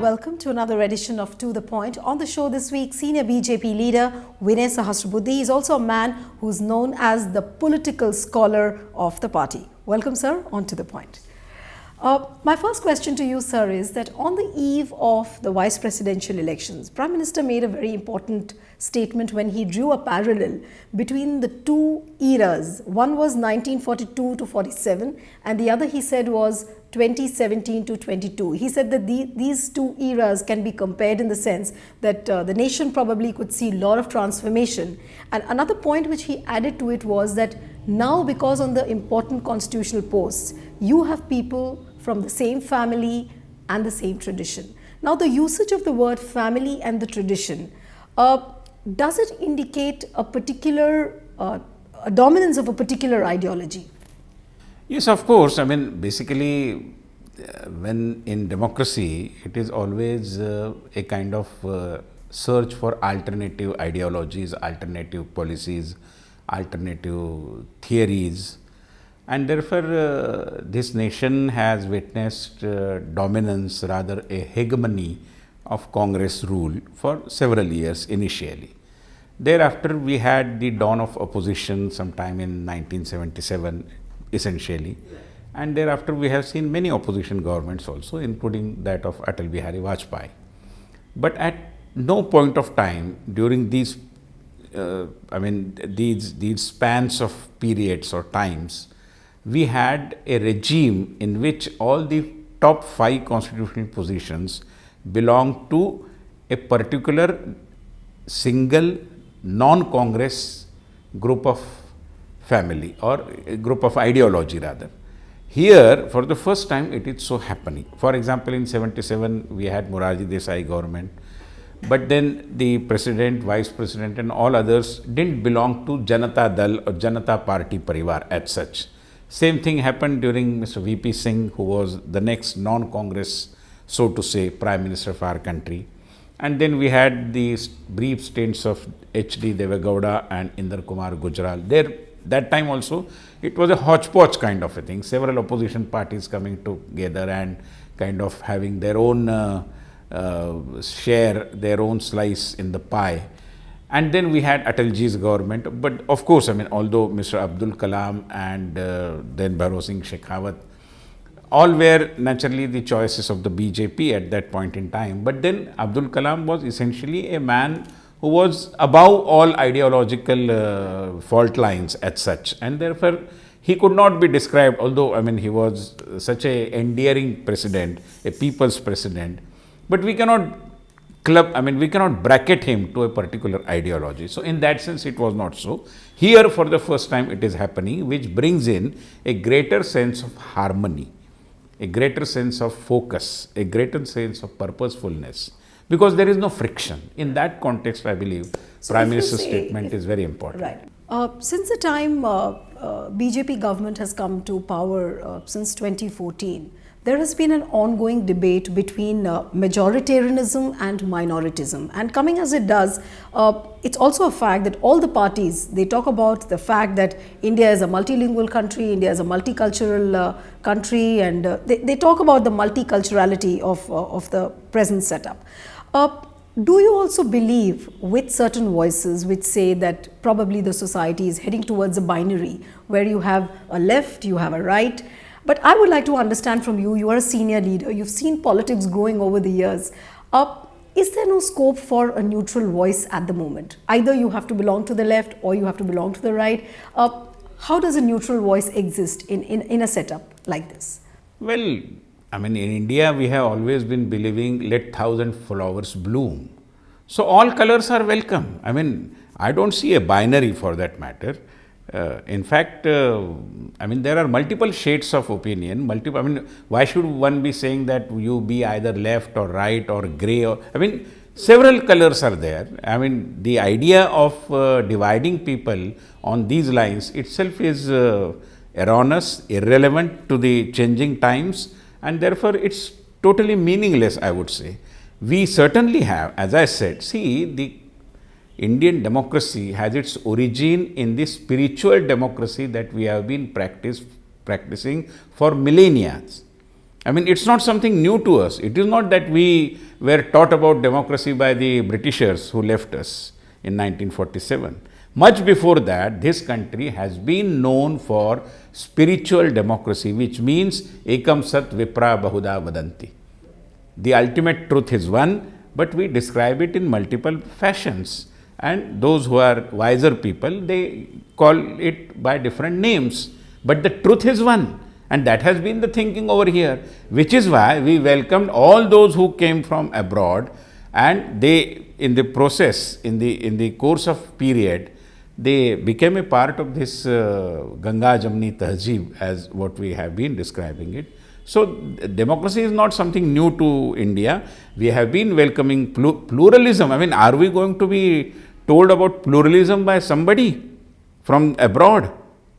welcome to another edition of To The Point. On the show this week, senior BJP leader Vinay Sahasrabudhe is also a man who's known as the political scholar of the party. Welcome, sir, on To The Point. My first question to you, sir, is that on the eve of the vice presidential elections, Prime Minister made a very important statement when he drew a parallel between the two eras. One was 1942 to 47 and the other, he said, was 2017 to 22. He said that these two eras can be compared in the sense that the nation probably could see a lot of transformation. And another point which he added to it was that now, because on the important constitutional posts, you have people from the same family and the same tradition. Now, the usage of the word family and the tradition, does it indicate a particular a dominance of a particular ideology? Yes, of course. I mean, basically, when in democracy, it is always a kind of search for alternative ideologies, alternative policies, alternative theories. And therefore, this nation has witnessed dominance, rather a hegemony of Congress rule for several years initially. Thereafter, we had the dawn of opposition sometime in 1977, essentially. And thereafter, we have seen many opposition governments also, including that of Atal Bihari Vajpayee. But at no point of time during these, these spans of periods or times, we had a regime in which all the top 5 constitutional positions belong to a particular single non-Congress group of family or a group of ideology rather. Here, for the first time, it is so happening. For example, in 77, we had Morarji Desai government, but then the president, vice president and all others didn't belong to Janata Dal or Janata Party Parivar as such. Same thing happened during Mr. VP Singh, who was the next non-Congress, so to say, Prime Minister of our country. And then we had these brief stints of H.D. Devegowda and Inder Kumar Gujral. That time also, it was a hodgepodge kind of a thing. Several opposition parties coming together and kind of having their own share, their own slice in the pie. And then we had Atalji's government. But of course, I mean, although Mr. Abdul Kalam and then Bhairo Singh Shekhawat, all were naturally the choices of the BJP at that point in time. But then Abdul Kalam was essentially a man who was above all ideological fault lines as such. And therefore, he could not be described, although, I mean, he was such an endearing president, a people's president. But we cannot we cannot bracket him to a particular ideology. So, in that sense, it was not so. Here, for the first time, it is happening, which brings in a greater sense of harmony, a greater sense of focus, a greater sense of purposefulness, because there is no friction. In that context, I believe, Prime Minister's statement is very important. Right. Since the time BJP government has come to power since 2014, there has been an ongoing debate between majoritarianism and minoritism. And coming as it does, it's also a fact that all the parties, they talk about the fact that India is a multilingual country, India is a multicultural country, and they talk about the multiculturality of the present setup. Do you also believe with certain voices which say that probably the society is heading towards a binary where you have a left, you have a right? But I would like to understand from you, you are a senior leader, you've seen politics growing over the years. Is there no scope for a neutral voice at the moment? Either you have to belong to the left or you have to belong to the right. How does a neutral voice exist in a setup like this? Well, I mean, in India, we have always been believing, let 1,000 flowers bloom. So, all colors are welcome. I mean, I don't see a binary for that matter. In fact, I mean, there are multiple shades of opinion, why should one be saying that you be either left or right or grey or, I mean, several colors are there. I mean, the idea of dividing people on these lines itself is erroneous, irrelevant to the changing times, and therefore, it's totally meaningless, I would say. We certainly have, as I said, see, the Indian democracy has its origin in the spiritual democracy that we have been practicing for millennia. I mean, it's not something new to us. It is not that we were taught about democracy by the Britishers who left us in 1947. Much before that, this country has been known for spiritual democracy, which means ekam sat vipra bahuda vadanti. The ultimate truth is one, but we describe it in multiple fashions. And those who are wiser people, they call it by different names. But the truth is one. And that has been the thinking over here, which is why we welcomed all those who came from abroad, and they, in the process, in the course of period, they became a part of this Ganga Jamni Tahzeeb, as what we have been describing it. So, democracy is not something new to India. We have been welcoming pluralism. I mean, are we going to be told about pluralism by somebody from abroad?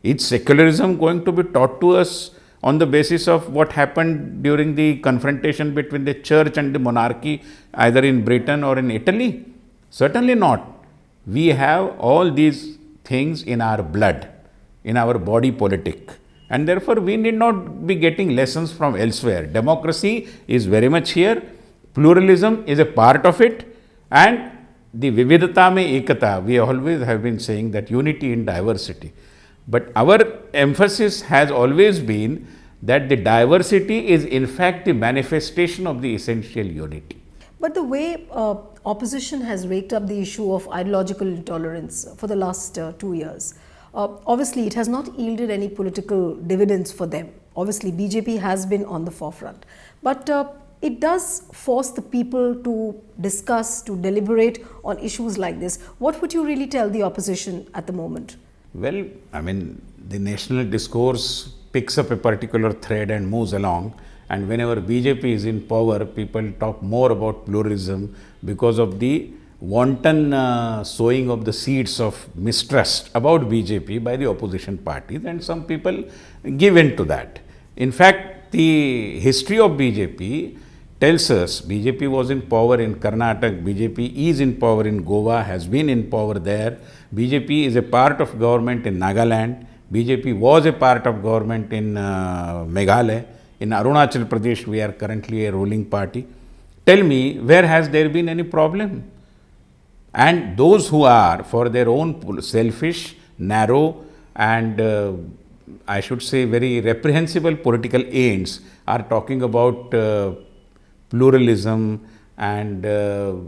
Is secularism going to be taught to us on the basis of what happened during the confrontation between the church and the monarchy, either in Britain or in Italy? Certainly not. We have all these things in our blood, in our body politic, and therefore we need not be getting lessons from elsewhere. Democracy is very much here, pluralism is a part of it, and the vividata mein ekata, we always have been saying that unity in diversity. But our emphasis has always been that the diversity is in fact the manifestation of the essential unity. But the way opposition has raked up the issue of ideological intolerance for the last 2 years, obviously it has not yielded any political dividends for them. Obviously BJP has been on the forefront, but it does force the people to discuss, to deliberate on issues like this. What would you really tell the opposition at the moment? Well, I mean, the national discourse picks up a particular thread and moves along, and whenever BJP is in power, people talk more about pluralism because of the wanton sowing of the seeds of mistrust about BJP by the opposition parties, and some people give in to that. In fact, the history of BJP tells us BJP was in power in Karnataka, BJP is in power in Goa, has been in power there. BJP is a part of government in Nagaland. BJP was a part of government in Meghalaya. In Arunachal Pradesh, we are currently a ruling party. Tell me, where has there been any problem? And those who are for their own selfish, narrow and I should say very reprehensible political ends are talking about pluralism and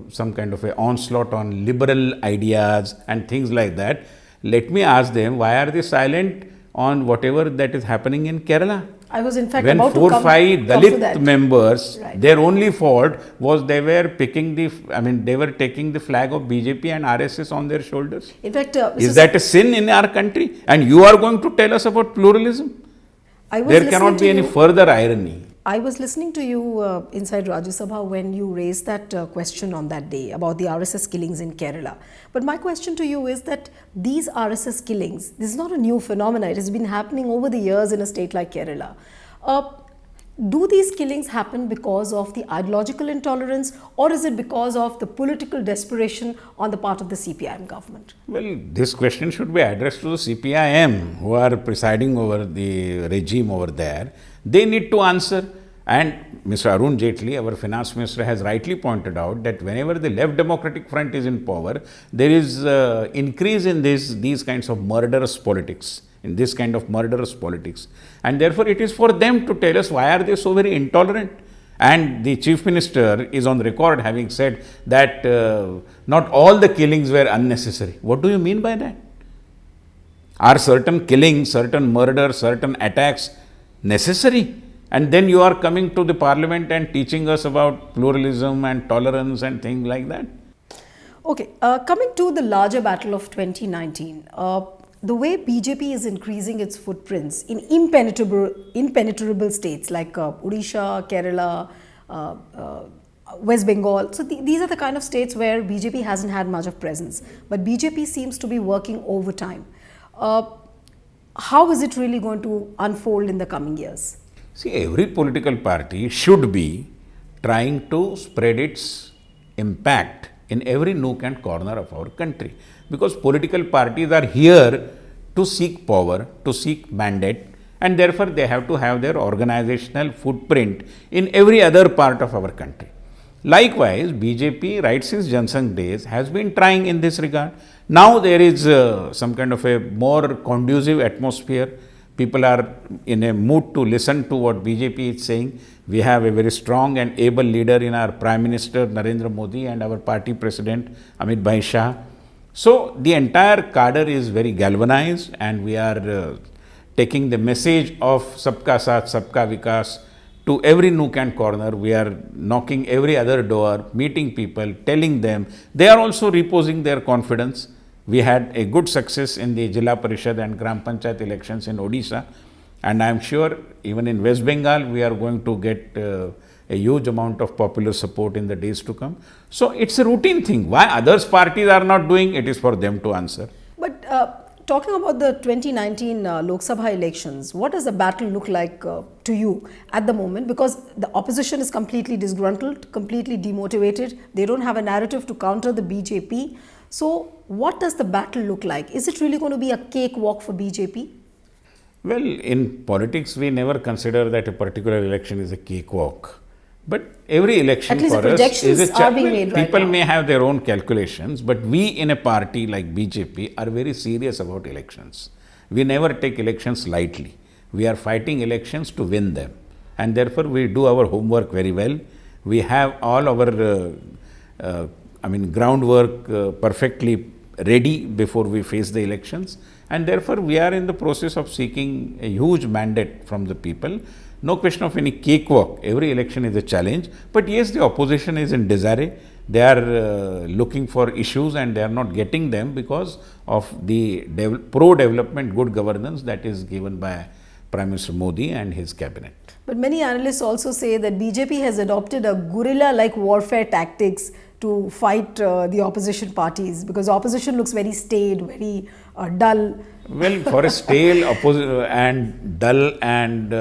some kind of an onslaught on liberal ideas and things like that. Let me ask them, why are they silent on whatever that is happening in Kerala? I was in fact when about 4 to or 5 Dalit members, right, their only fault was they were picking the, I mean, they were taking the flag of BJP and RSS on their shoulders. In fact, is that a sin in our country? And you are going to tell us about pluralism? There cannot be any further irony. I was listening to you inside Rajya Sabha when you raised that question on that day about the RSS killings in Kerala. But my question to you is that these RSS killings, this is not a new phenomenon. It has been happening over the years in a state like Kerala. Do these killings happen because of the ideological intolerance, or is it because of the political desperation on the part of the CPIM government? Well, this question should be addressed to the CPIM who are presiding over the regime over there. They need to answer. And Mr. Arun Jaitley, our finance minister, has rightly pointed out that whenever the left democratic front is in power, there is increase in these kinds of murderous politics, in this kind of murderous politics. And therefore, it is for them to tell us why are they so very intolerant. And the chief minister is on record having said that not all the killings were unnecessary. What do you mean by that? Are certain killings, certain murders, certain attacks necessary? And then you are coming to the parliament and teaching us about pluralism and tolerance and things like that. Okay, coming to the larger battle of 2019, the way BJP is increasing its footprints in impenetrable states like Odisha, Kerala, West Bengal. So these are the kind of states where BJP hasn't had much of presence, but BJP seems to be working overtime. How is it really going to unfold in the coming years? See, every political party should be trying to spread its impact in every nook and corner of our country, because political parties are here to seek power, to seek mandate, and therefore they have to have their organizational footprint in every other part of our country. Likewise, BJP, right since Jansangh days, has been trying in this regard. Now there is some kind of a more conducive atmosphere. People are in a mood to listen to what BJP is saying. We have a very strong and able leader in our Prime Minister Narendra Modi and our party president Amit Bhai Shah. So the entire cadre is very galvanized, and we are taking the message of Sabka Saath, Sabka Vikas to every nook and corner. We are knocking every other door, meeting people, telling them. They are also reposing their confidence. We had a good success in the Jilla Parishad and Gram Panchayat elections in Odisha, and I am sure even in West Bengal we are going to get a huge amount of popular support in the days to come. So it's a routine thing. Why others parties are not doing, it is for them to answer. But talking about the 2019 Lok Sabha elections, what does the battle look like to you at the moment? Because the opposition is completely disgruntled, completely demotivated. They don't have a narrative to counter the BJP. So what does the battle look like? Is it really going to be a cakewalk for BJP? Well, in politics, we never consider that a particular election is a cakewalk. But every election for us is a challenge. People may have their own calculations, but we in a party like BJP are very serious about elections. We never take elections lightly. We are fighting elections to win them. And therefore, we do our homework very well. We have all our groundwork perfectly ready before we face the elections, and therefore we are in the process of seeking a huge mandate from the people. No question of any cakewalk. Every election is a challenge, but yes, the opposition is in disarray. They are looking for issues and they are not getting them because of the pro-development good governance that is given by Prime Minister Modi and his cabinet. But many analysts also say that BJP has adopted a guerrilla-like warfare tactics to fight the opposition parties, because opposition looks very staid, very dull. Well, for a stale and dull and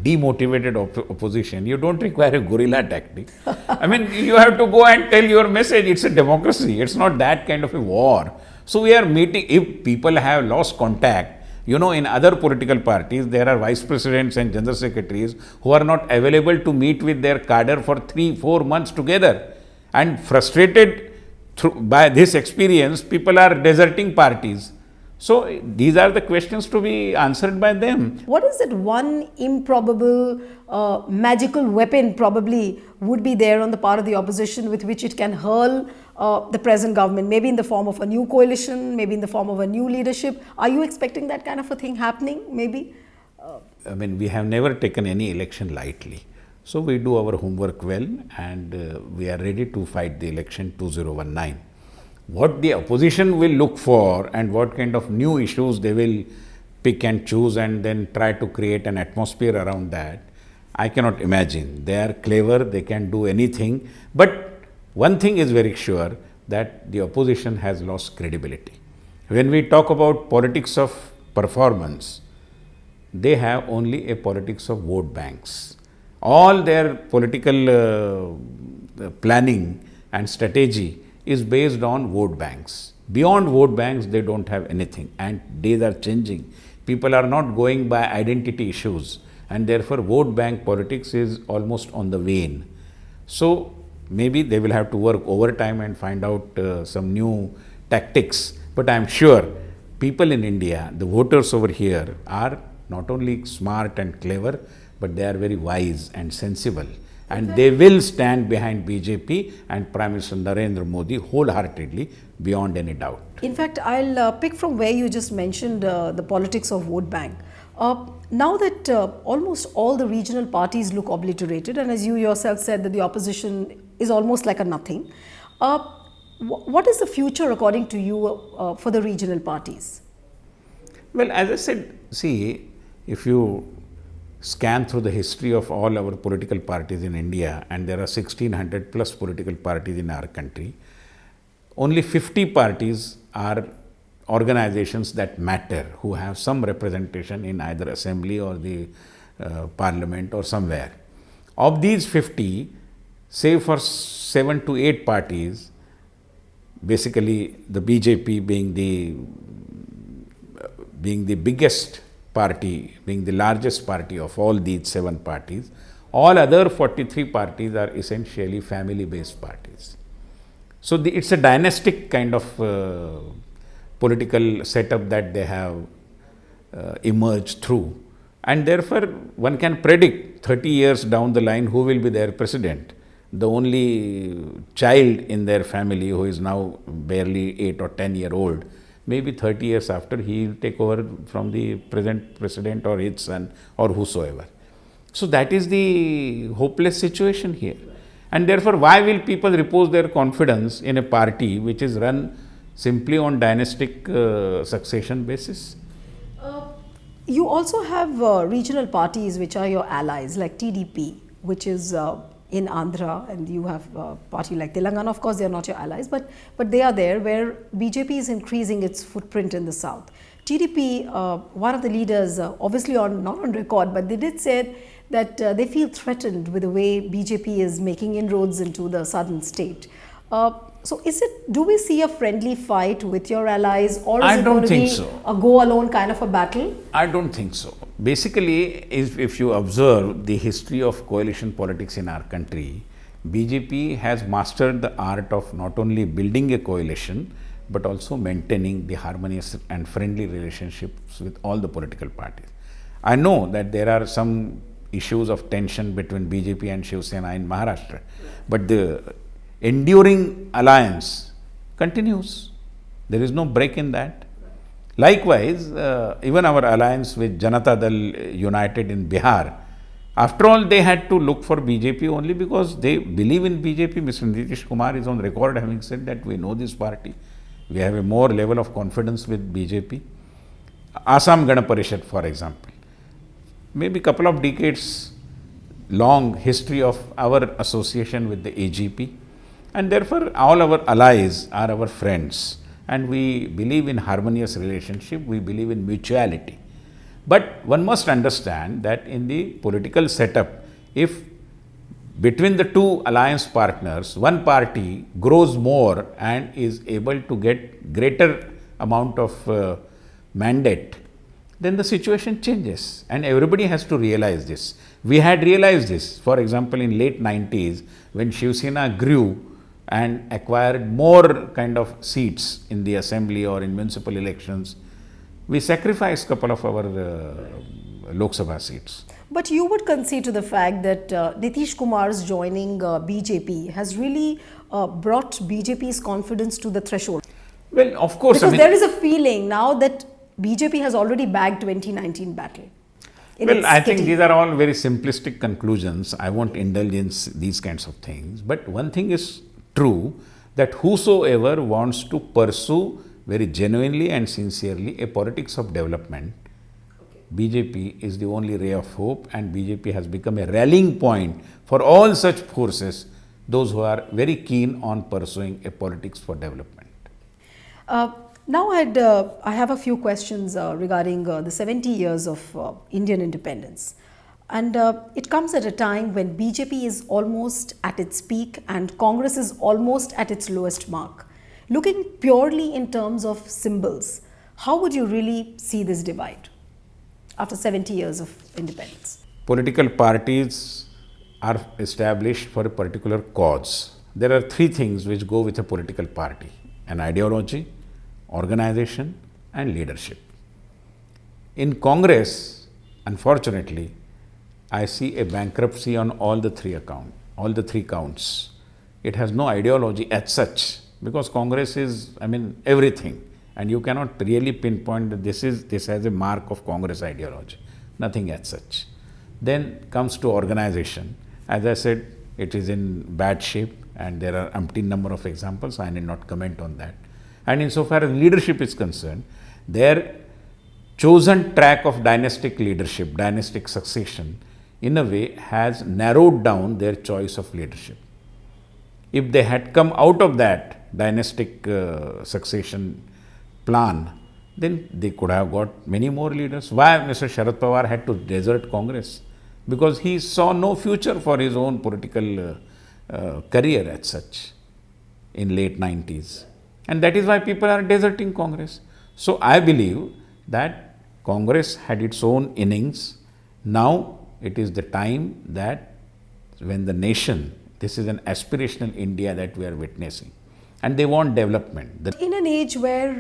demotivated opposition, you don't require a guerrilla tactic. I mean, you have to go and tell your message. It's a democracy. It's not that kind of a war. So we are meeting. If people have lost contact, you know, in other political parties, there are vice presidents and general secretaries who are not available to meet with their cadre for 3-4 months together. And frustrated by this experience, people are deserting parties. So these are the questions to be answered by them. What is that one improbable magical weapon probably would be there on the part of the opposition with which it can hurl the present government, maybe in the form of a new coalition, maybe in the form of a new leadership? Are you expecting that kind of a thing happening, maybe? We have never taken any election lightly. So we do our homework well, and we are ready to fight the election 2019. What the opposition will look for and what kind of new issues they will pick and choose and then try to create an atmosphere around that, I cannot imagine. They are clever, they can do anything. But one thing is very sure, that the opposition has lost credibility. When we talk about politics of performance, they have only a politics of vote banks. All their political planning and strategy is based on vote banks. Beyond vote banks, they don't have anything, and days are changing. People are not going by identity issues, and therefore vote bank politics is almost on the wane. So maybe they will have to work overtime and find out some new tactics. But I am sure people in India, the voters over here, are not only smart and clever, but they are very wise and sensible, and they will stand behind BJP and Prime Minister Narendra Modi wholeheartedly, beyond any doubt. In fact, I'll pick from where you just mentioned the politics of vote bank. Now that almost all the regional parties look obliterated, and as you yourself said that the opposition is almost like a nothing, what is the future according to you for the regional parties? Well, as I said, see, if you scan through the history of all our political parties in India, and there are 1600 plus political parties in our country, only 50 parties are organizations that matter, who have some representation in either assembly or the parliament or somewhere. Of these 50, say for 7 to 8 parties, basically the BJP being the biggest party being the largest party of all these 7 parties, all other 43 parties are essentially family-based parties. So it's a dynastic kind of political setup that they have emerged through, and therefore one can predict 30 years down the line who will be their president. The only child in their family who is now barely 8 or 10-year-old, maybe 30 years after he will take over from the present president or his son or whosoever. So that is the hopeless situation here. And therefore, why will people repose their confidence in a party which is run simply on dynastic succession basis? You also have regional parties which are your allies, like TDP, which is in Andhra, and you have a party like Telangana. Of course, they are not your allies, but they are there, where BJP is increasing its footprint in the south. TDP, one of the leaders, obviously not on record, but they did say that they feel threatened with the way BJP is making inroads into the southern state. So do we see a friendly fight with your allies, or is it going to be a go alone kind of a battle? I don't think so. Basically, if you observe the history of coalition politics in our country, BJP has mastered the art of not only building a coalition, but also maintaining the harmonious and friendly relationships with all the political parties. I know that there are some issues of tension between BJP and Shiv Sena in Maharashtra, but the enduring alliance continues. There is no break in that. Likewise, even our alliance with Janata Dal United in Bihar, after all, they had to look for BJP only because they believe in BJP. Mr. Nitish Kumar is on record having said that we know this party. We have a more level of confidence with BJP. Assam Gana Parishad, for example, maybe a couple of decades long history of our association with the AGP, and therefore all our allies are our friends, and we believe in harmonious relationship, we believe in mutuality. But one must understand that in the political setup, if between the two alliance partners, one party grows more and is able to get greater amount of mandate, then the situation changes, and everybody has to realize this. We had realized this, for example, in late 90s when Shiv Sena grew and acquired more kind of seats in the assembly or in municipal elections. We sacrificed a couple of our Lok Sabha seats. But you would concede to the fact that Nitish Kumar's joining BJP has really brought BJP's confidence to the threshold. Well, of course. Because there is a feeling now that BJP has already bagged 2019 battle. Well, I think these are all very simplistic conclusions. I won't indulge in these kinds of things. But one thing is true, that whosoever wants to pursue very genuinely and sincerely a politics of development, BJP is the only ray of hope, and BJP has become a rallying point for all such forces, those who are very keen on pursuing a politics for development. Now I have a few questions regarding the 70 years of Indian independence. And it comes at a time when BJP is almost at its peak and Congress is almost at its lowest mark. Looking purely in terms of symbols, how would you really see this divide after 70 years of independence? Political parties are established for a particular cause. There are 3 things which go with a political party: an ideology, organization, and leadership. In Congress, unfortunately, I see a bankruptcy on all the 3 counts. It has no ideology as such, because Congress is, everything, and you cannot really pinpoint that this has a mark of Congress ideology, nothing as such. Then comes to organization. As I said, it is in bad shape, and there are umpteen number of examples. I need not comment on that. And insofar as leadership is concerned, their chosen track of dynastic leadership, dynastic succession, in a way has narrowed down their choice of leadership. If they had come out of that dynastic succession plan, then they could have got many more leaders. Why Mr. Sharad Pawar had to desert Congress? Because he saw no future for his own political career as such in late 90s. And that is why people are deserting Congress. So I believe that Congress had its own innings. Now it is the time that when the nation, this is an aspirational India that we are witnessing, and they want development. In an age where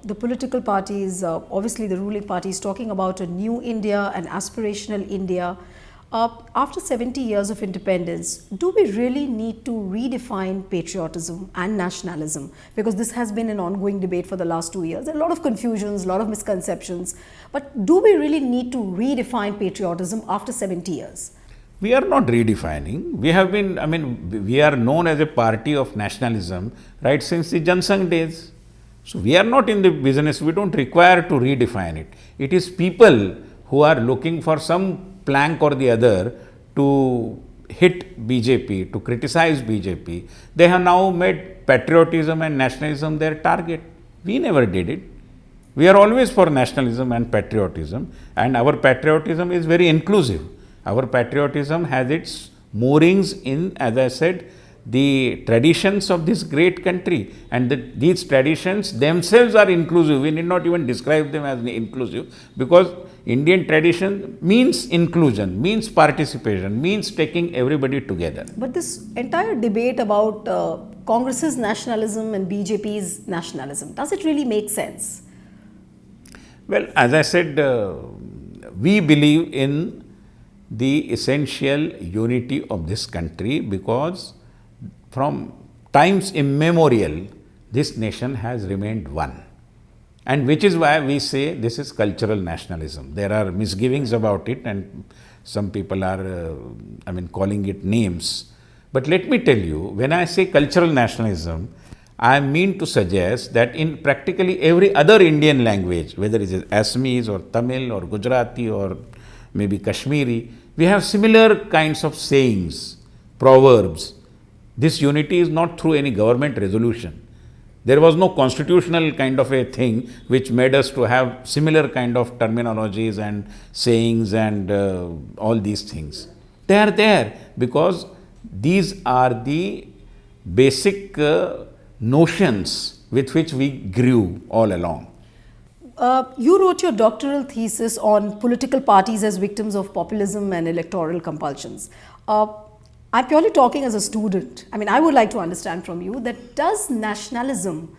the political parties, obviously the ruling party is talking about a new India, an aspirational India, after 70 years of independence, do we really need to redefine patriotism and nationalism? Because this has been an ongoing debate for the last 2 years. There are a lot of confusions, a lot of misconceptions. But do we really need to redefine patriotism after 70 years? We are not redefining. We have been, we are known as a party of nationalism right since the Jansangh days. So we are not in the business, we don't require to redefine it. It is people who are looking for some plank or the other to hit BJP, to criticize BJP. They have now made patriotism and nationalism their target. We never did it. We are always for nationalism and patriotism, and our patriotism is very inclusive. Our patriotism has its moorings in, as I said, the traditions of this great country, and these traditions themselves are inclusive. We need not even describe them as inclusive, because Indian tradition means inclusion, means participation, means taking everybody together. But this entire debate about Congress's nationalism and BJP's nationalism, does it really make sense? Well, as I said, we believe in the essential unity of this country, because from times immemorial, this nation has remained one. And which is why we say this is cultural nationalism. There are misgivings about it, and some people are, calling it names. But let me tell you, when I say cultural nationalism, I mean to suggest that in practically every other Indian language, whether it is Assamese or Tamil or Gujarati or maybe Kashmiri, we have similar kinds of sayings, proverbs. This unity is not through any government resolution. There was no constitutional kind of a thing which made us to have similar kind of terminologies and sayings and all these things. They are there because these are the basic notions with which we grew all along. You wrote your doctoral thesis on political parties as victims of populism and electoral compulsions. I'm purely talking as a student. I would like to understand from you that does nationalism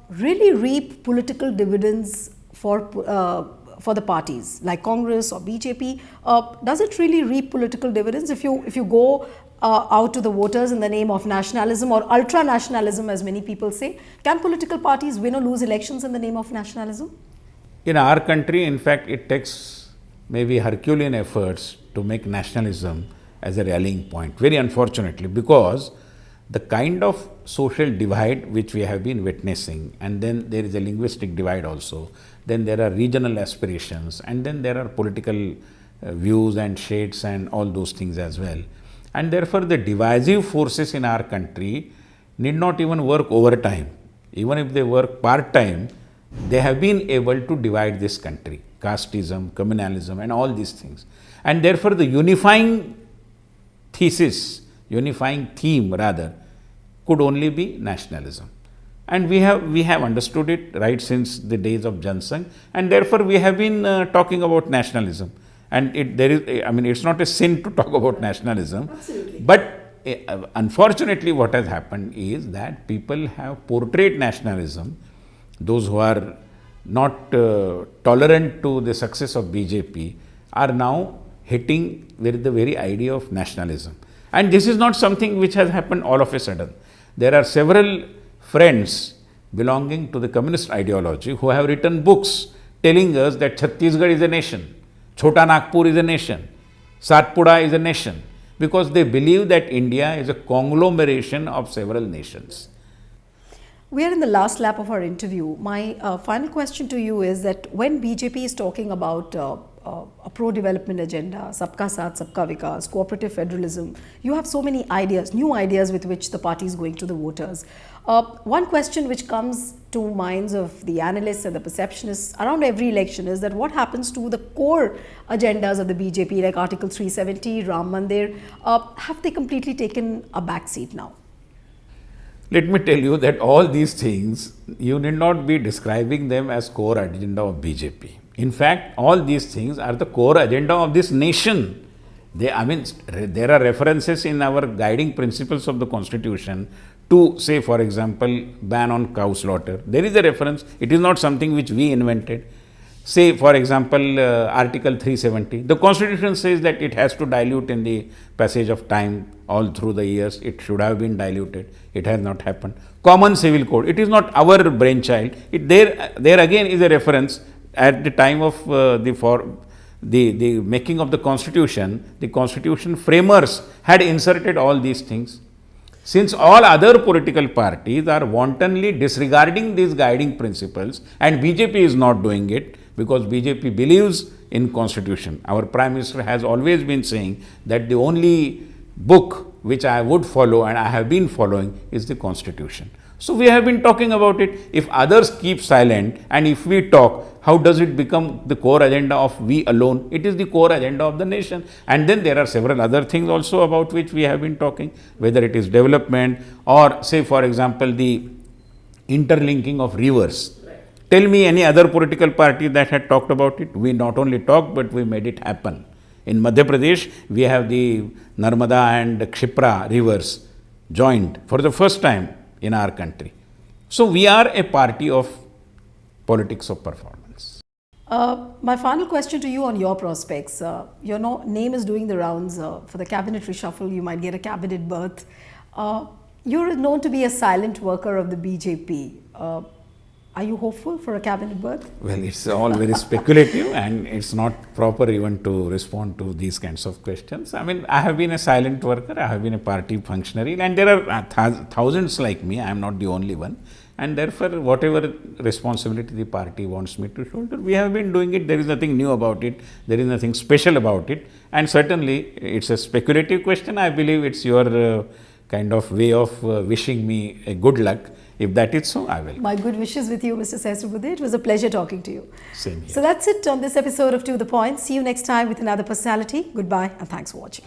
really reap political dividends for the parties like Congress or BJP? Does it really reap political dividends if you go out to the voters in the name of nationalism or ultra-nationalism, as many people say? Can political parties win or lose elections in the name of nationalism? In our country, in fact, it takes maybe Herculean efforts to make nationalism as a rallying point, very unfortunately, because the kind of social divide which we have been witnessing, and then there is a linguistic divide also, then there are regional aspirations, and then there are political views and shades and all those things as well. And therefore, the divisive forces in our country need not even work overtime. Even if they work part-time, they have been able to divide this country, casteism, communalism and all these things. And therefore, the unifying theme rather, could only be nationalism. And we have understood it right since the days of Jansangh, and therefore we have been talking about nationalism. And it's not a sin to talk about nationalism. Absolutely. But unfortunately, what has happened is that people have portrayed nationalism, those who are not tolerant to the success of BJP are now hitting with the very idea of nationalism. And this is not something which has happened all of a sudden. There are several friends belonging to the communist ideology who have written books telling us that Chhattisgarh is a nation, Chota Nagpur is a nation, Satpura is a nation, because they believe that India is a conglomeration of several nations. We are in the last lap of our interview. My final question to you is that when BJP is talking about a pro-development agenda, Sabka Saath, Sabka Vikas, cooperative federalism, you have so many ideas, new ideas with which the party is going to the voters. One question which comes to minds of the analysts and the perceptionists around every election is that what happens to the core agendas of the BJP, like Article 370, Ram Mandir, have they completely taken a backseat now? Let me tell you that all these things, you need not be describing them as core agenda of BJP. In fact, all these things are the core agenda of this nation. There are references in our guiding principles of the Constitution to, say, for example, ban on cow slaughter. There is a reference. It is not something which we invented. Say, for example, Article 370. The Constitution says that it has to dilute in the passage of time all through the years. It should have been diluted. It has not happened. Common Civil Code. It is not our brainchild. There again is a reference at the time of the making of the Constitution framers had inserted all these things. Since all other political parties are wantonly disregarding these guiding principles, and BJP is not doing it because BJP believes in Constitution. Our Prime Minister has always been saying that the only book which I would follow and I have been following is the Constitution. So we have been talking about it. If others keep silent and if we talk, how does it become the core agenda of we alone? It is the core agenda of the nation. And then there are several other things also about which we have been talking, whether it is development or, say, for example, the interlinking of rivers. Right. Tell me any other political party that had talked about it. We not only talked, but we made it happen. In Madhya Pradesh, we have the Narmada and Kshipra rivers joined for the first time in our country. So we are a party of politics of performance. My final question to you on your prospects. Your name is doing the rounds for the cabinet reshuffle. You might get a cabinet berth. You're known to be a silent worker of the BJP. Are you hopeful for a cabinet berth? Well, it's all very speculative and it's not proper even to respond to these kinds of questions. I mean, I have been a silent worker, I have been a party functionary, and there are thousands like me. I am not the only one. And therefore, whatever responsibility the party wants me to shoulder, we have been doing it. There is nothing new about it. There is nothing special about it. And certainly, it's a speculative question. I believe it's your kind of way of wishing me a good luck. If that is so, I will. My good wishes with you, Mr. Sahsrabudhe. It was a pleasure talking to you. Same here. So that's it on this episode of To The Point. See you next time with another personality. Goodbye and thanks for watching.